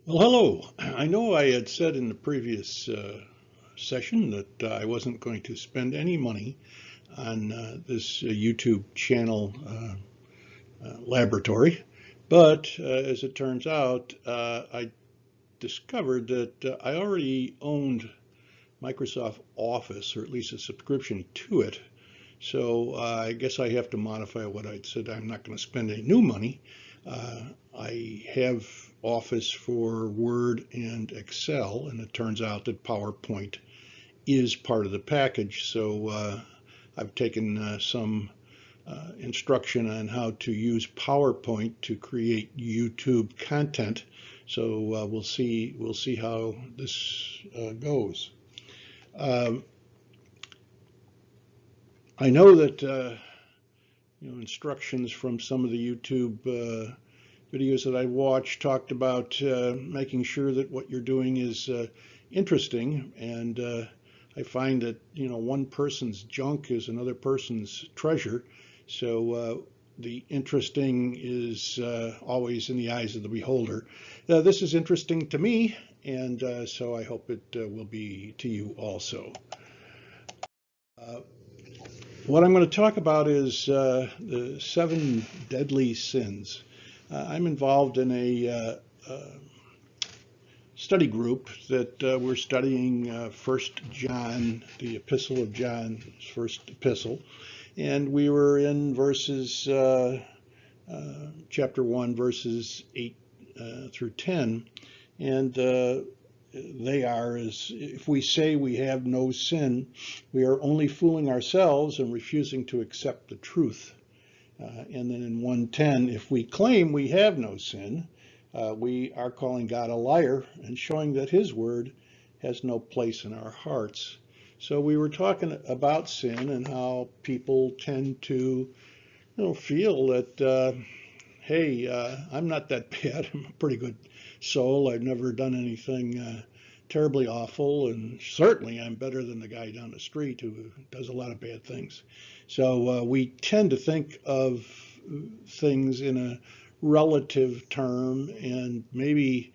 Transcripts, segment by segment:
Well, hello. I know I had said in the previous session that I wasn't going to spend any money on this YouTube channel laboratory, but as it turns out, I discovered that I already owned Microsoft Office, or at least a subscription to it. So I guess I have to modify what I said. I'm not going to spend any new money. I have Office for Word and Excel, and it turns out that PowerPoint is part of the package. So I've taken some instruction on how to use PowerPoint to create YouTube content. So we'll see how this goes. I know that instructions from some of the YouTube videos that I watched talked about making sure that what you're doing is interesting, and I find that one person's junk is another person's treasure. So the interesting is always in the eyes of the beholder. This is interesting to me, and so I hope it will be to you also. What I'm going to talk about is the 7 deadly sins. I'm involved in a study group that we're studying 1 John, the epistle of John, first epistle, and we were in chapter 1, verses 8 through 10, and they are, as if we say we have no sin, we are only fooling ourselves and refusing to accept the truth. And then in 1:10, if we claim we have no sin, we are calling God a liar and showing that his word has no place in our hearts. So we were talking about sin and how people tend to feel that hey, I'm not that bad. I'm a pretty good soul. I've never done anything terribly awful, and certainly I'm better than the guy down the street who does a lot of bad things. So we tend to think of things in a relative term and maybe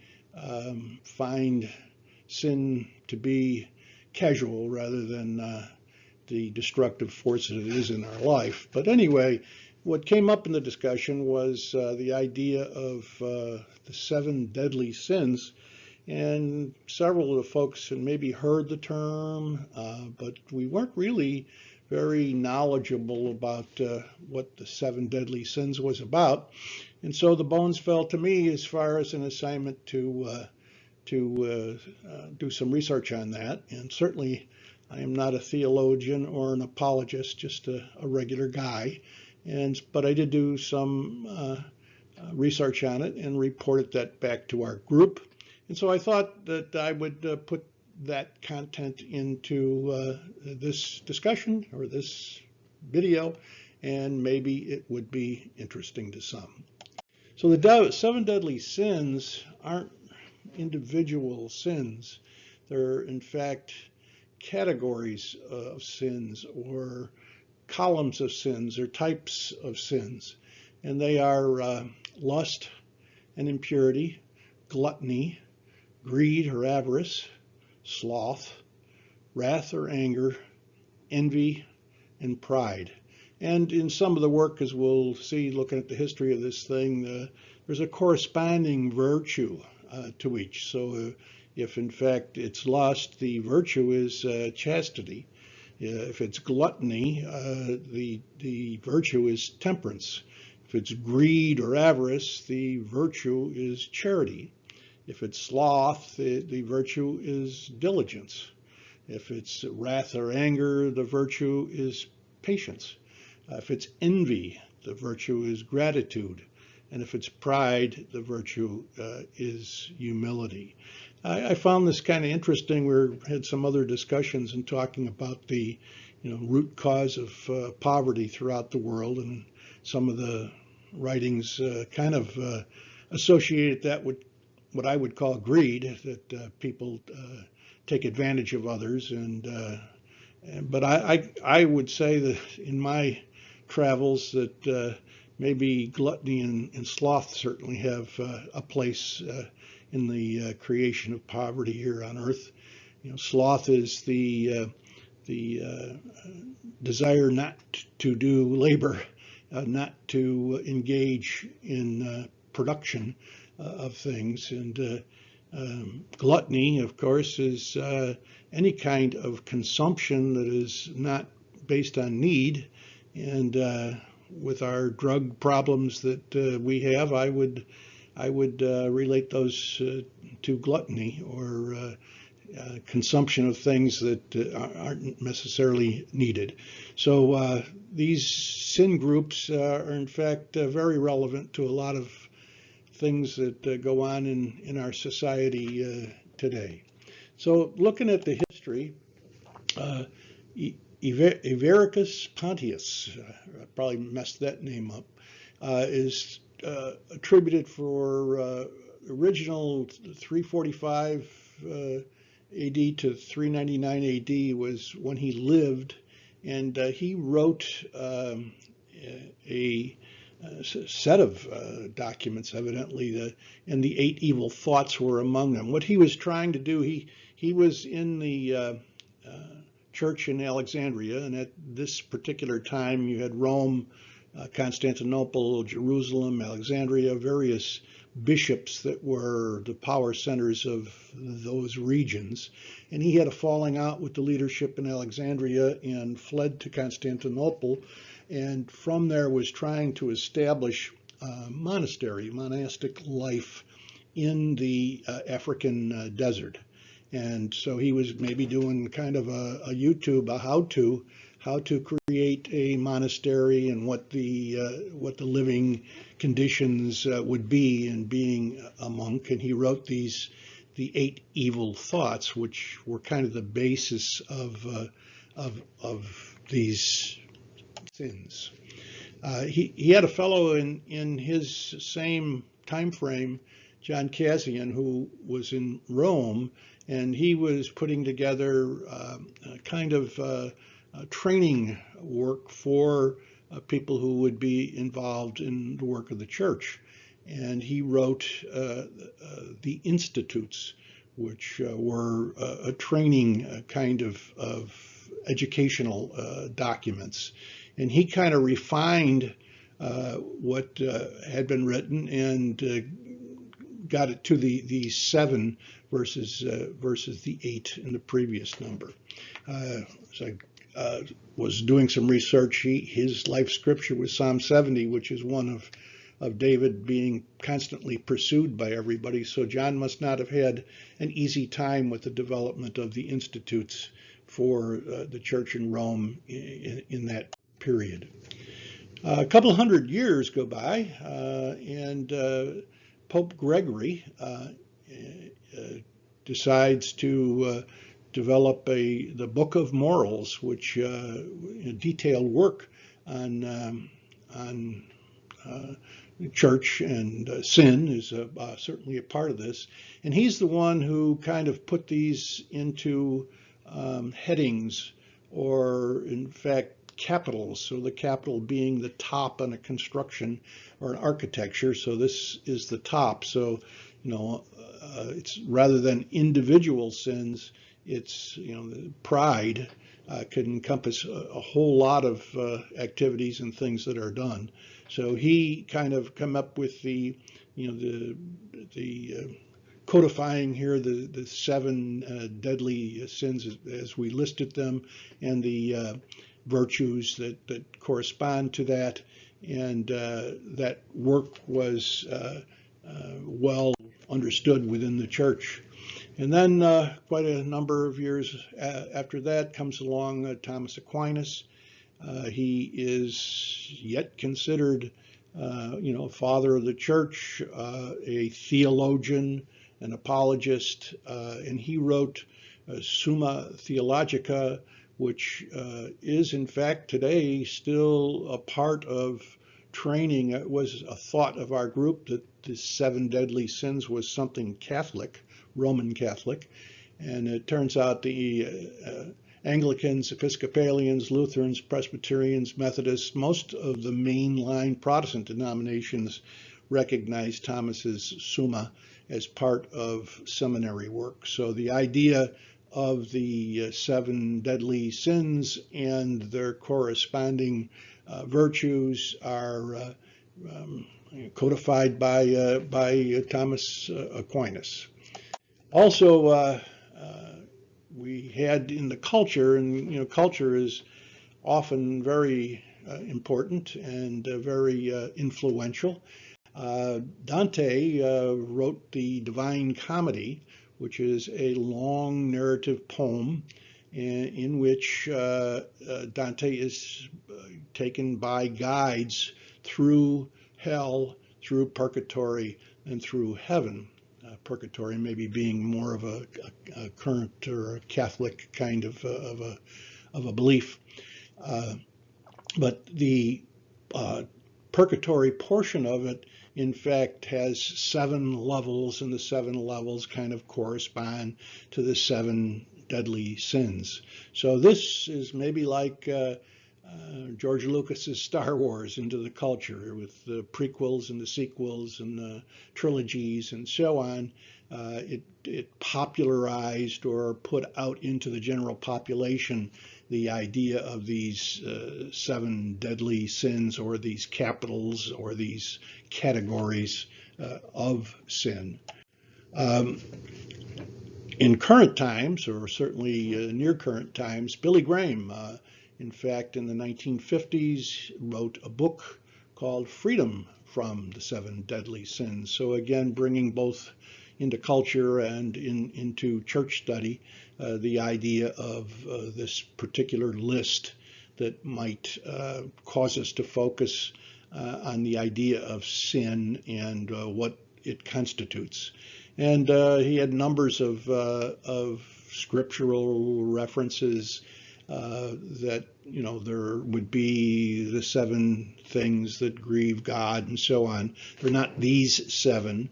find sin to be casual rather than the destructive force that it is in our life. But anyway, what came up in the discussion was the idea of the 7 deadly sins, and several of the folks had maybe heard the term, but we weren't really very knowledgeable about what the 7 deadly sins was about. And so the bones fell to me as far as an assignment to do some research on that. And certainly I am not a theologian or an apologist, just a regular guy. But I did do some research on it and reported that back to our group. And so I thought that I would put that content into this discussion or this video, and maybe it would be interesting to some. So the 7 deadly sins aren't individual sins. They're in fact categories of sins, or columns of sins, or types of sins. And they are lust and impurity, gluttony, greed or avarice, sloth, wrath or anger, envy, and pride. And in some of the work, as we'll see looking at the history of this thing, there's a corresponding virtue to each. So if in fact it's lust, the virtue is chastity. If it's gluttony, the virtue is temperance. If it's greed or avarice, the virtue is charity. If it's sloth, the virtue is diligence. If it's wrath or anger, the virtue is patience. If it's envy, the virtue is gratitude. And if it's pride, the virtue is humility. I found this kind of interesting. We had some other discussions in talking about the root cause of poverty throughout the world, and some of the writings kind of associated that with what I would call greed, that people take advantage of others. But I would say that in my travels that maybe gluttony and sloth certainly have a place in the creation of poverty here on earth. Sloth is the desire not to do labor, not to engage in production of things. And gluttony, of course, is any kind of consumption that is not based on need. And with our drug problems that we have, I would relate those to gluttony, or consumption of things that aren't necessarily needed. So these sin groups are in fact very relevant to a lot of things that go on in our society today. So looking at the history, Avericus Pontius, I probably messed that name up, is attributed for original 345 AD to 399 AD was when he lived, and he wrote a set of documents, evidently, and the 8 evil thoughts were among them. What he was trying to do, he was in the church in Alexandria, and at this particular time you had Rome, Constantinople, Jerusalem, Alexandria, various bishops that were the power centers of those regions. And he had a falling out with the leadership in Alexandria and fled to Constantinople, and from there was trying to establish monastic life in the African desert. And so he was maybe doing kind of a YouTube, a how to create a monastery and what the living conditions would be in being a monk. And he wrote the 8 evil thoughts, which were kind of the basis of these sins. He had a fellow in his same time frame, John Cassian, who was in Rome, and he was putting together kind of training work for people who would be involved in the work of the church. And he wrote the Institutes, which were a training kind of educational documents. And he kind of refined what had been written and got it to the 7 versus the 8 in the previous number. So I was doing some research. His life scripture was Psalm 70, which is one of David being constantly pursued by everybody. So John must not have had an easy time with the development of the Institutes for the church in Rome in that period. A couple hundred years go by, and Pope Gregory decides to develop the Book of Morals, which detailed work on church and sin is certainly a part of this. And he's the one who kind of put these into headings, or in fact capitals. So the capital being the top on a construction or an architecture. So this is the top. So it's rather than individual sins, it's pride could encompass a whole lot of activities and things that are done. So he kind of come up with the codifying here the 7 deadly sins as we listed them, and the virtues that correspond to that. And that work was well understood within the church. And then quite a number of years after that comes along Thomas Aquinas. He is yet considered, a father of the church, a theologian, an apologist, and he wrote Summa Theologica, which is in fact today still a part of training. It was a thought of our group that the 7 deadly sins was something Catholic, Roman Catholic, and it turns out the Anglicans, Episcopalians, Lutherans, Presbyterians, Methodists, most of the mainline Protestant denominations recognize Thomas's Summa as part of seminary work. So the idea of the 7 deadly sins and their corresponding virtues are codified by Thomas Aquinas. Also, we had in the culture, and culture is often very important and very influential. Dante wrote the Divine Comedy, which is a long narrative poem in which Dante is taken by guides through hell, through purgatory, and through heaven. Purgatory maybe being more of a current or a Catholic kind of a belief. But the purgatory portion of it, in fact, has 7 levels, and the 7 levels kind of correspond to the 7 deadly sins. So this is maybe like George Lucas's Star Wars into the culture, with the prequels and the sequels and the trilogies and so on. It popularized or put out into the general population the idea of these 7 deadly sins, or these capitals, or these categories of sin. In current times, or certainly near current times, Billy Graham, in fact, in the 1950s, wrote a book called Freedom from the 7 Deadly Sins. So again, bringing both into culture and into church study the idea of this particular list that might cause us to focus on the idea of sin and what it constitutes. And he had numbers of scriptural references that, there would be the 7 things that grieve God and so on. They're not these 7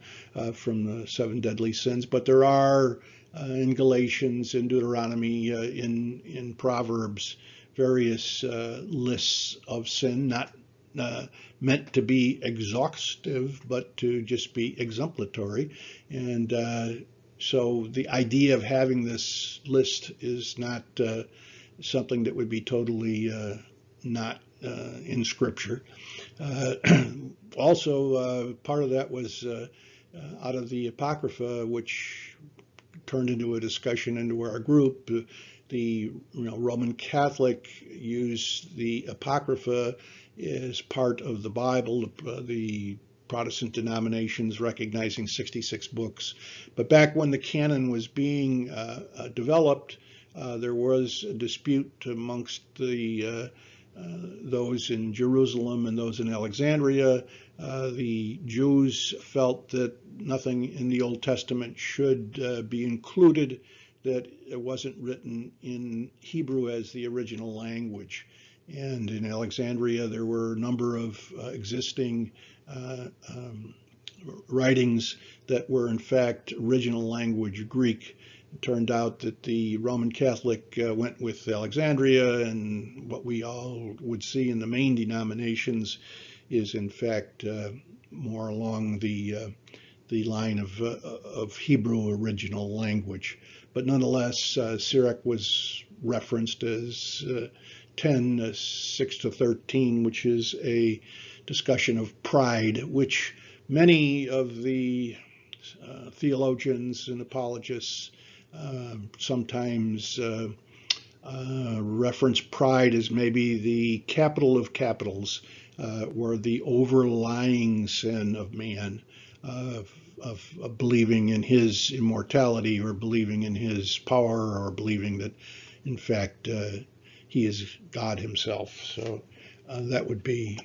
from the 7 deadly sins, but there are in Galatians, in Deuteronomy, in Proverbs, various lists of sin, not meant to be exhaustive, but to just be exemplatory. And so the idea of having this list is not something that would be totally not in Scripture. Also, part of that was out of the Apocrypha, which turned into a discussion into our group. The Roman Catholic used the Apocrypha as part of the Bible, the Protestant denominations recognizing 66 books. But back when the canon was being developed, there was a dispute amongst those in Jerusalem and those in Alexandria. The Jews felt that nothing in the Old Testament should be included that it wasn't written in Hebrew as the original language. And in Alexandria, there were a number of existing writings that were in fact original language Greek. It turned out that the Roman Catholic went with Alexandria, and what we all would see in the main denominations is in fact more along the line of Hebrew original language. But nonetheless, Sirach was referenced as 10:6-13, which is a discussion of pride, which many of the theologians and apologists sometimes reference pride as maybe the capital of capitals, or the overlying sin of man, of believing in his immortality, or believing in his power, or believing that in fact he is God himself. So that would be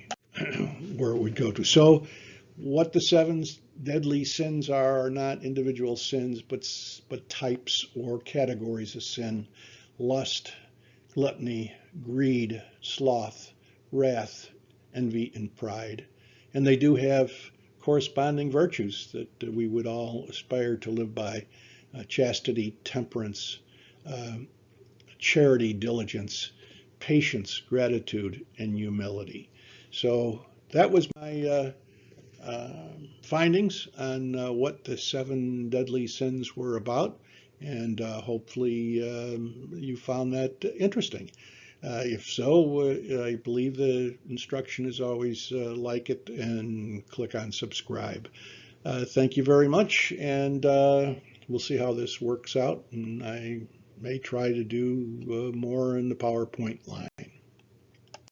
where it would go to. So what the 7 deadly sins are not individual sins, but types or categories of sin: lust, gluttony, greed, sloth, wrath, envy, and pride. And they do have corresponding virtues that we would all aspire to live by: chastity, temperance, charity, diligence, patience, gratitude, and humility. So that was my findings on what the 7 deadly sins were about, and hopefully you found that interesting. If so, I believe the instruction is always like it and click on subscribe. Thank you very much, and we'll see how this works out, and I may try to do more in the PowerPoint line.